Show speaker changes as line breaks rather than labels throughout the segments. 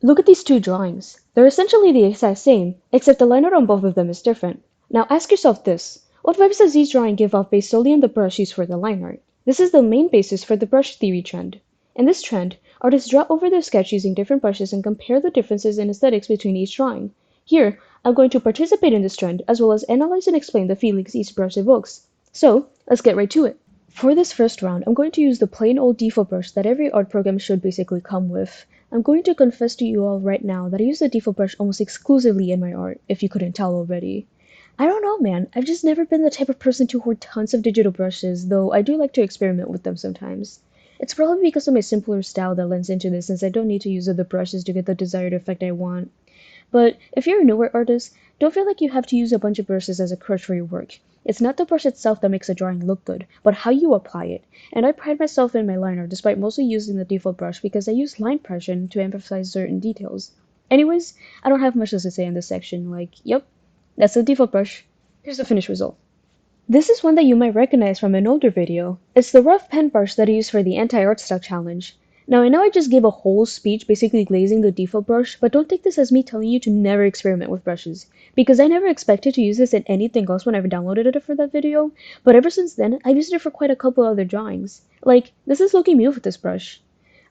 Look at these two drawings. They're essentially the exact same, except the line art on both of them is different. Now ask yourself this. What vibes does each drawing give off based solely on the brush used for the line art? This is the main basis for the brush theory trend. In this trend, artists draw over their sketch using different brushes and compare the differences in aesthetics between each drawing. Here, I'm going to participate in this trend as well as analyze and explain the feelings each brush evokes. So, let's get right to it. For this first round, I'm going to use the plain old default brush that every art program should basically come with. I'm going to confess to you all right now that I use the default brush almost exclusively in my art, if you couldn't tell already. I don't know, man. I've just never been the type of person to hoard tons of digital brushes, though I do like to experiment with them sometimes. It's probably because of my simpler style that lends into this, since I don't need to use other brushes to get the desired effect I want. But if you're a newer artist, don't feel like you have to use a bunch of brushes as a crutch for your work. It's not the brush itself that makes a drawing look good, but how you apply it. And I pride myself in my liner despite mostly using the default brush because I use line pressure to emphasize certain details. Anyways, I don't have much else to say in this section, yep, that's the default brush. Here's the finished result. This is one that you might recognize from an older video. It's the rough pen brush that I used for the anti-art stock challenge. Now I know I just gave a whole speech basically glazing the default brush, but don't take this as me telling you to never experiment with brushes, because I never expected to use this in anything else when I downloaded it for that video, but ever since then, I've used it for quite a couple other drawings. Like, this is looking me with this brush.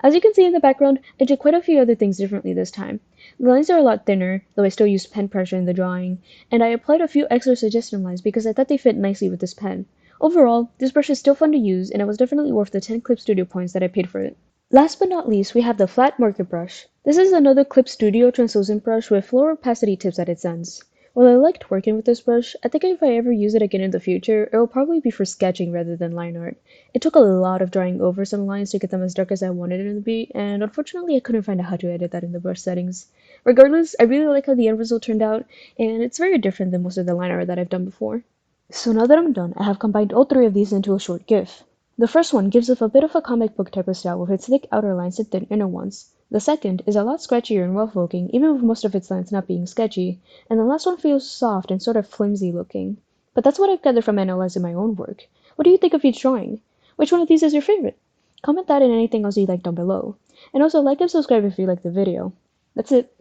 As you can see in the background, I did quite a few other things differently this time. The lines are a lot thinner, though I still used pen pressure in the drawing, and I applied a few extra suggestion lines because I thought they fit nicely with this pen. Overall, this brush is still fun to use, and it was definitely worth the 10 Clip Studio points that I paid for it. Last but not least, we have the flat marker brush. This is another Clip Studio translucent brush with low opacity tips at its ends. While I liked working with this brush, I think if I ever use it again in the future, it will probably be for sketching rather than line art. It took a lot of drawing over some lines to get them as dark as I wanted it to be, and unfortunately I couldn't find out how to edit that in the brush settings. Regardless, I really like how the end result turned out, and it's very different than most of the line art that I've done before. So now that I'm done, I have combined all three of these into a short GIF. The first one gives off a bit of a comic book type of style with its thick outer lines and thin inner ones. The second is a lot scratchier and rough looking, even with most of its lines not being sketchy, and the last one feels soft and sort of flimsy looking. But that's what I've gathered from analyzing my own work. What do you think of each drawing? Which one of these is your favorite? Comment that and anything else you like down below. And also like and subscribe if you like the video. That's it.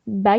Bye!